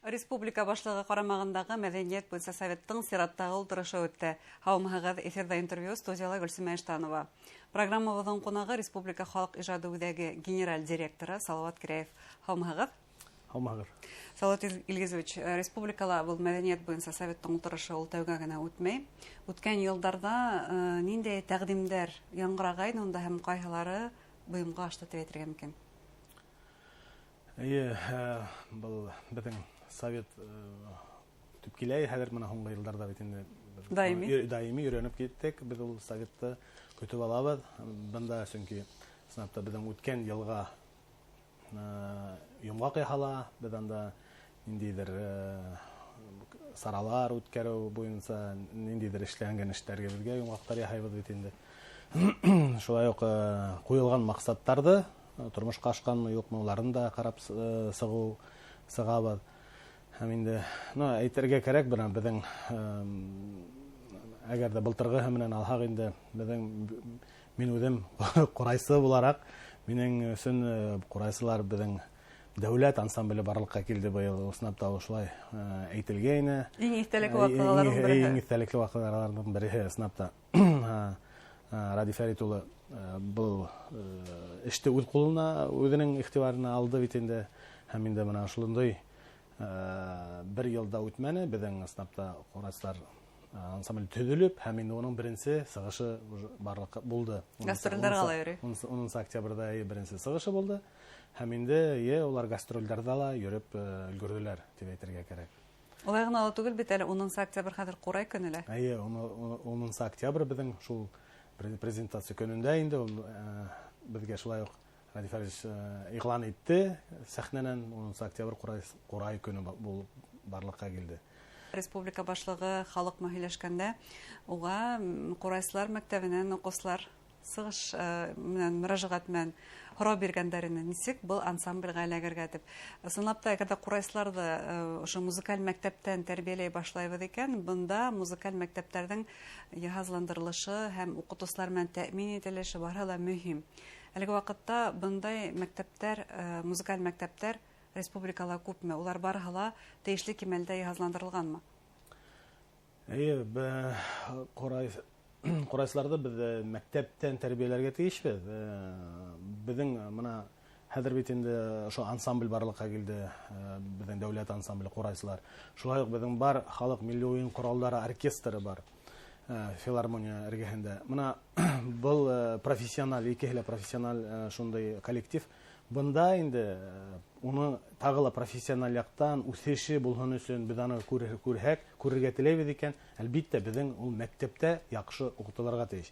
Республика башлыгы карамагындагы мәдәният буенча советтың сираттагы утырышы үтте. Һаумыгыз эфирда интервью студияла Гөлсемә Эштанова. Программабызның кунагы Республика халык иҗады үзәге генераль директоры Салават Кирәев. Һаумыгыз. Һаумыгыз. Салават Илгизович, республикала бу мәдәният буенча советтың утырышы ул тәүгә генә үтмәй. Үткән елларда нинди тәкъдимнәр яңгырагайны унда һәм кайһылары буйымга ашты дип әйтергә мөмкин? Бұл біздің совет түпкелей хәзер мына соңғы елларда бит инде даими өйрәнеп киттек. Без ул советты көтеп алабыз. Бында чөнки сынапта безнең үткән елга йомгак яһала, без анда ниндидер саралар үткәрү буенча ниндидер эшләнгән эшләргә безгә йомгактар яһайбыз бит инде. Шулай ук куелган максаттарды тормышка ашканмы юкмы уларын да карап сыгабыз. Һәм инде әйтергә кирәк бирә безнең әгәр дә былтыргы менән алһак инде безнең мин үзем курайсы буларак минең өчен курайсылар безнең дәүләт ансамбле барлыкка килде быел сынапта шулай әйтелгәйне. Иң истәлекле вакыйгаларның бере. Иң истәлекле вакыйгаларның бере сынапта Ради Фәрит улы бұл эште үз кулына үзенең игътибарына алды бит инде. Һәм инде менә шулай бер елда үтмәне безнең сынапта курайсылар ансамбль төзелеп, һәм инде уның беренче сыгышы барлыкка булды. Гастрольләр кала йөри. 10 октябрьдә беренче сыгышы булды. Һәм инде улар гастрольләрдә ла йөреп өлгерделәр дип әйтергә кирәк. Улай гына ала түгел бит әле 10 октябрь хәзер курай көнелә. 10 октябрь безнең шул презентация көнендә инде безгә шулай ук Ради Фәрит игълан итте. Сәхнәнән 10 октябрь курай көне булып барлыкка килде. Республика башлыгы халык мәһиләшкәндә уга курайсылар мәктәбеннән укучылар сыгыш менән мөрәҗәгать белән һорау биргәннәрне ничек был ансамбльгә эләгергә дип. Сынапта әгәр курайсыларда ошо музыкаль мәктәптән тәрбияләй башлайбыз икән, бында музыкаль мәктәпләрнең җиһазландырылышы һәм укытучылар белән тәэмин ителеше бары ла мөһим. Әлеге вакытта бындай мәктәпләр, музыкаль мәктәпләр республикала күпме? Улар барыһы ла тиешле кимәлдә җиһазландырылганмы? Курайсыларда без мәктәптән тәрбияләргә тиешбез. Безнең моны хәзер бит инде ошо ансамбль барлыкка килде, безнең дәүләт ансамбле курайсылар. Шулай ук безнең бар халык милли уен кораллары оркестры бар. Филармония эргәһендә. Моны бул профессиональ, икеһле профессиональ шундый коллектив. Бында инде уны тагыла профессиональ яктан үсеше булган өчен без аны күрергә теләйбез икән. Әлбәттә безнең ул мәктәптә яхшы укытылырга тиеш.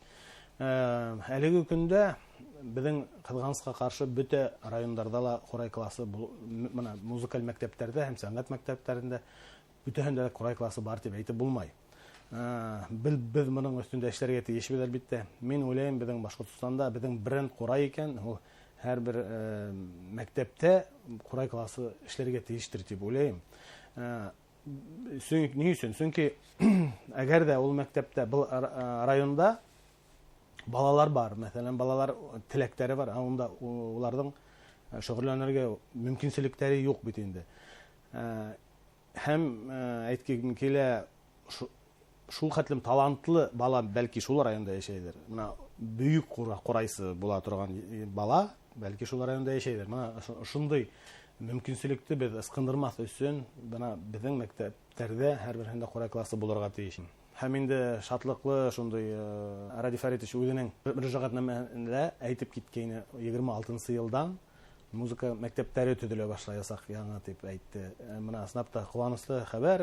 Әлеге көндә безнең Кызганска каршы бөтә районнарда ла курай классы менә музыкаль мәктәпләрдә һәм сәнгать мәктәпләрендә бөтәһендә курай классы бар дип әйтеп булмай. Без моның өстендә эшләргә тиешбез әлбәттә. Мин уйлыйм безнең Башкортстанда безнең бренд курай икән. Һәр бер мәктәптә курай классы эшләргә тиештер дип уйлыйм. Ни өчен? Чөнки әгәр дә ул мәктәптә бу районда балалар бар, мәсәлән, балалар теләктәре бар, анда уларның шөгыльләнергә мөмкинчелекләре юк бит инде. Һәм әйткән килә шул хәтлем талантлы бала бәлки шул районда яшәйдер. Менә бөек курайсы була торган бала бәлки шул районда яшәйдер. Менә шундый мөмкинчелекне без ыскындырмас өчен менә безнең мәктәпләрдә һәрберендә курай классы булырга тиеш. Һәм инде шатлыклы шундый Ради Фәрит үзенең мөрәҗәгатьнамәсендә әйтеп киткәне 26 елдан музыка мәктәпләре төзелә башлаячак яңа дип әйтте. Менә сынапта куанычлы хәбәр,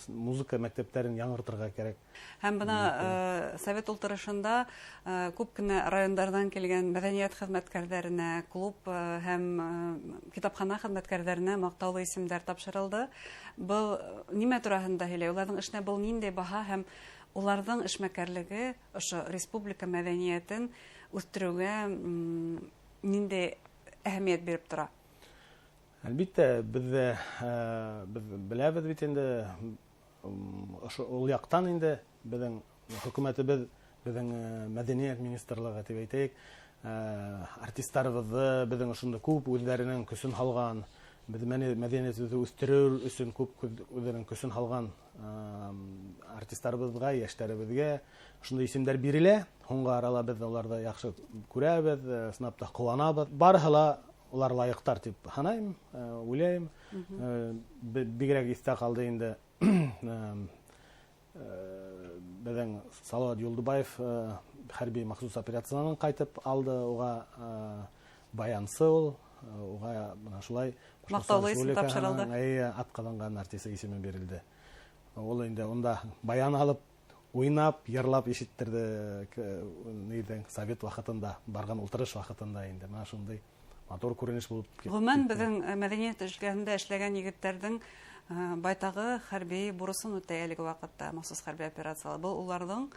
музыка мәктәпләрен яңартырга кирәк. Һәм бына совет утырышында күп кенә районнардан килгән мәдәният хезмәткәрләренә, клуб һәм китапхана хезмәткәрләренә мактаулы исемнәр тапшырылды. Бу нимә турында һөйләй? Уларның эшенә бу нинди баһа һәм уларның эшмәкәрлеге ошо республика мәдәниятен үстерүгә нинди әһәмият биреп тора? Әлбәттә, без беләбез бит инде ул яктан инде безнең хөкүмәтебез, безнең мәдәният министрлыгы дип әйтәйек, артистларыбызны безнең шунда күп үзләренең көсөн халган, мәдәниятебезне үстерү өчен күп үзенең көсен һалган артистларыбызга, яшьләребезгә шундый исемнәр бирелә. Һуңгы арала без аларда яхшы күрәбез, сынапта кыланабыз. Барысы ла улар лайыктар дип саныйм, уйлыйм. Бигрәк истә калды инде безнең Салават Юлдыбаев хәрби махсус операцияннан кайтып алды. Уга баянсы ул, уга менә шулай мактаулы исем тапшырылды. Атказанган артист исеме бирелде. Ул инде онда баян алып, уйнап, йырлап ишеттерде нидән совет вакытында, барган ултырыш вакытында инде. Менә шундый матур күренеш булып китте. Гомумән безнең мәдәният эшләрендә эшләгән егетләрнең байтагы хәрби бурысын үтә әлеге вакытта махсус хәрби операциялар. Бу уларның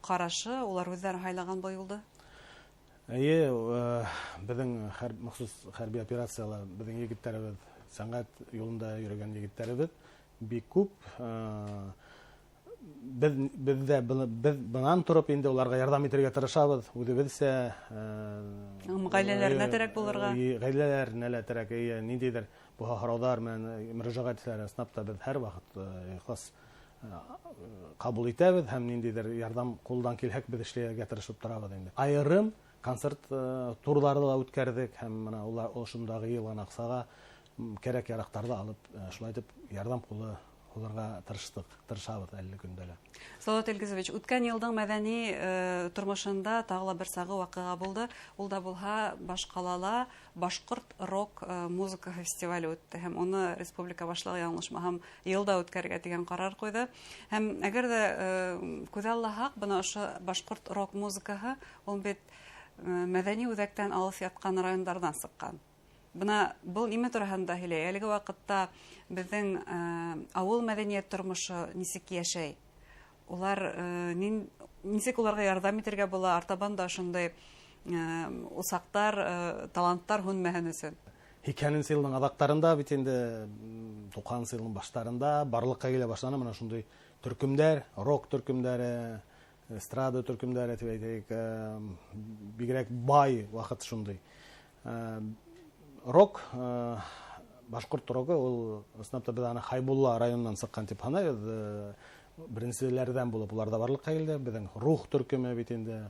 карашы, улар үзләре хайлаган булды. Безнең махсус хәрби операциялар, безнең егетләребез, сәнгать юлында йөргән егетләребез бик күп. Без бынан торып инде уларга ярдәм итәргә тырышабыз. Үзебезсә гаиләләренә терәк булырга. Гаиләләренә терәк, ниндидер бу хараудар менән мөрәҗәгать итәләр. Снапта без һәр вакыт ихлас кабул итәбез һәм ниндидер ярдәм кулдан килһәк без эшләргә тырышып торабыз инде. Айрым концерт турлары да үткәрдек һәм менә улар шундагы елган аксага кирәк ярактарды алып, шулай дип ярдәм кулы уларга тырышабыз әле көндәлә. Салават Илгизович, үткән елның мәдәни тормышында тагы бер сагы вакыйга булды. Ул да булһа Башкалала башкорт рок музыка фестивале үтте һәм уны республика башлыгы яңлышмаһам елда үткәрергә дигән карар куйды. Һәм әгәр дә күз аллаһак, бына ошо башкорт рок музыкаһы ул бит мәдәни үзәктән алыс яткан районнардан сыккан. Бына был име турында һөйләй. Әлеге вакытта безнең авыл мәдәният тормышы нисек яшәй? Улар нисек уларга ярдәм итәргә була? Артабан да шундый усактар, таланттар һүнмәһен өчен. 2000 елның адактарында бит инде 90 елның баштарында барлыкка килә башлана менә шундый төркемдәр, рок төркемдәре, эстрада төркемдәре дип әйтәйек, бигрәк бай вакыт шундый. Рок, башкорт рогы, ул снапта без аны Хайбулла районынан сыккан дип санайбыз. Беренчеләрдән булып уларда барлыкка килде. Безнең рух төркеме бит инде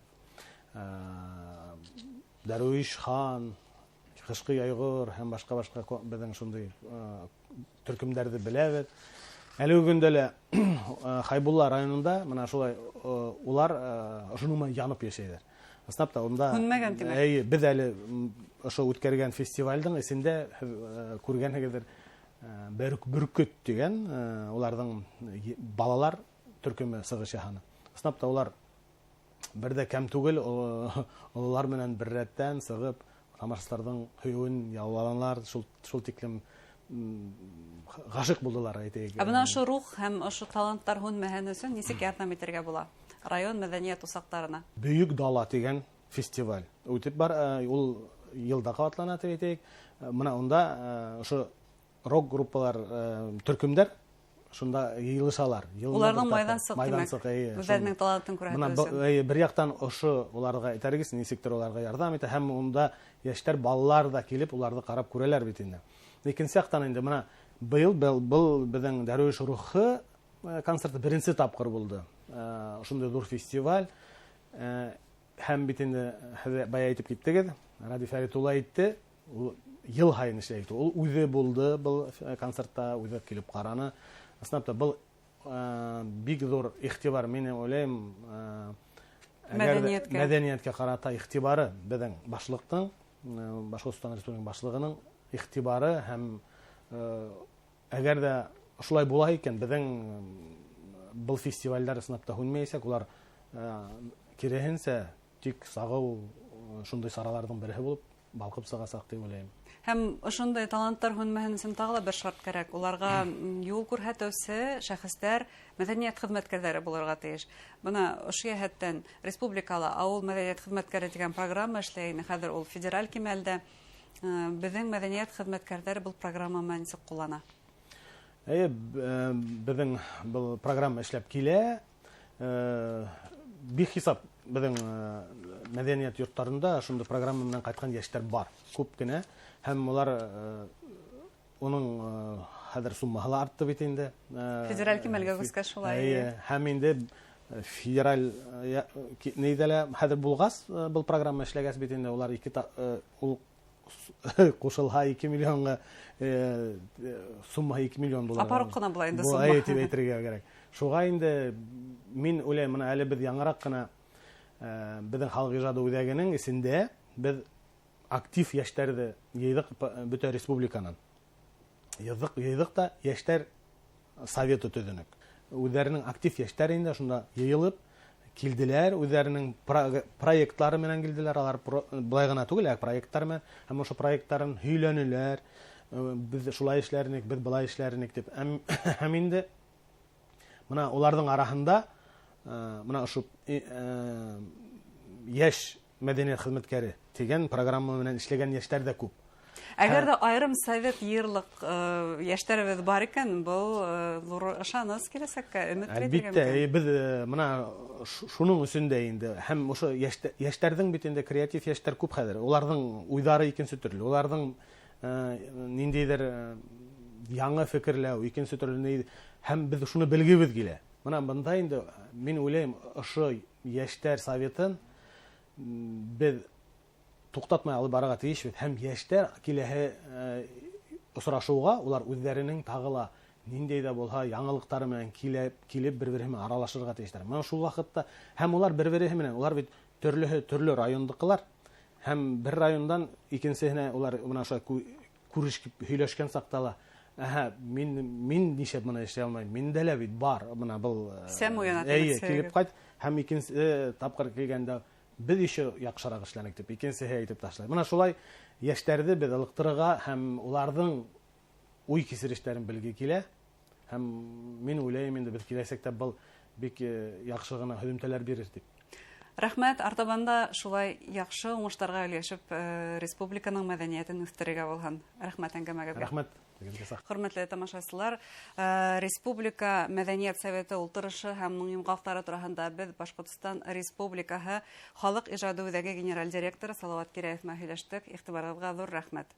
Дәруиш хан, Кышкы Яйгыр һәм башка безнең шундый төркемнәрне беләбез. Әлеге көндә Хайбулла районында менә шулай улар шуның янып яшәйләр. Снапта онда без әле ошо үткәргән фестивальдың исендә күргәнегездер Бүркөт дигән уларның балалар төркеме сыгыш яһаны. Снапта улар бердә кем түгел, улар менән бер рәттән сыгып тамашачыларның хөюен яулаганнар, шул тиклем гашык булдылар әйтәйек. Менә ошо рух һәм ошо таланттар һүнмәһен өчен нисек ярдәм итәргә була? Район мәдәният усактарына. Бөек дала дигән фестиваль үтеп бар, ул елда кабатлана дип әйтәйек. Менә онда ошо рок группалар, төркемдәр шунда йыелышалар. Уларның майдансык үзләренең талантын күрсәтү. Бер яктан ошо уларга әйтәргез, нисектер уларга ярдәм итә һәм онда яшьләр, балалар да килеп уларны карап күрәләр бит инде. Икенче яктан инде менә быел безнең Дәруиш рухы концерты беренче тапкыр булды. Шундый зур фестиваль һәм бит инде бая әйтеп киттегез, Ради Фәритулла әйтте, ел һайын эшләйт. Ул үзе булды был концертта, үзе килеп караны. Снапта был бик зур игътибар, мен уйлыйм, мәдәнияткә карата игътибары безнең башлыктың, Башкортстан Республикасының башлыгының игътибары һәм әгәр дә шулай була икән, безнең был фестивальләр снапта һүнмәйсәк, улар кирәһенсә тик сагау шундый сараларның бере булып балкып сыгасак дип уйлыйм. Һәм ошондай таланттар һүнмәһен өчен тагы бер шарт кирәк. Уларга юл күрсәтүче шәхестәр, мәдәният хезмәткәрләре булырга тиеш. Бына ошо яһәттән республикала авыл мәдәният хезмәткәре дигән программа эшләй. Хәзер ул федераль кимәлдә. Безнең мәдәният хезмәткәрләре бу программаны ничек куллана? Безнең бу программа эшләп килә. Бихисап Безнең мәдәният йортларында шундый программа белән кайткан яшьләр бар. Күп кенә. Һәм улар уның хәзер суммаһы артты бит инде. Федераль кимәлгә күскән шулай. Һәм инде федераль нидәлә хәзер булгас был программа эшләгәс бит инде улар ул кушылга 2 миллионга сумма 2 миллион булыр. Апарып кына була инде сумма. Бу әйтеп әйтергә кирәк. Шуга инде мин уйлыйм, менә әле без яңарак кына безнең халык иҗады үзәгенең исендә без актив яшьләрне йыйдык бөтен республиканың. Йыйдык та яшьләр советы төзенек. Үзләренең актив яшьләр инде шунда йыелып килделәр, үзләренең проектлары белән килделәр. Алар булай гына түгел, проектлар белән һәм ошо проектларын һөйләнүләр. Без шулай эшләрник, без булай эшләрник дип. Һәм инде менә уларның арасында менә ошо яшь мәдәният хезмәткәре дигән программа белән эшләгән яшьләр дә күп. Әгәр дә айрым совет йырлык яшьләребез бар икән, бу зур ышаныс киләсәккә өмет итәргә. Әлбәттә, без менә шуның өстендә инде һәм ошо яшьләрнең бит инде креатив яшьләр күп хәзер. Уларның уйлары икенче төрле. Уларның ниндидер яңа фикерләү икенче төрле һәм без шуны белгебез килә. Менә монда инде мин уйлыйм, ошо яшьләр советын без туктатмай алып барырга тиешбез. Һәм яшьләр киләһе очрашуга улар үзләренең тагыла ниндәй дә булса яңалыктары белән килеп бер-берсенә аралашырга тиешләр. Менә шул вакытта һәм улар бер-берсе белән, улар бит төрле райондыкылар. Һәм бер райондан икенчесенә улар менә шулай күрешеп һөйләшкән сактала. Мин нишәп моны эшләй алмыйм. Миндә лә бит бар. Менә бу килеп кайт һәм икенче тапкыр килгәндә без еще яхшырак эшләнек дип икенчесе әйтеп ташлай. Менә шулай яшьләрне без алыктырырга һәм уларның уй кисерешләрен белгә килә. Һәм мин уйлыйм инде без киләсәктә бу бик яхшы гына һөҗүмтәләр бирер дип. Рәхмәт, артабанда шулай яхшы уңышларга өләшеп республиканың мәдәниятен үстерергә булган. Рәхмәт әңгәмәгә. Рәхмәт. Хөрмәтле тамашачылар, Республика Мәдәният советы ултырышы һәм моның йомгаклары турында без Башкортстан Республикаһы халык иҗады үзәге генераль директоры Салават Кирәев белән һөйләштек. Игътибарыгызга зур рәхмәт.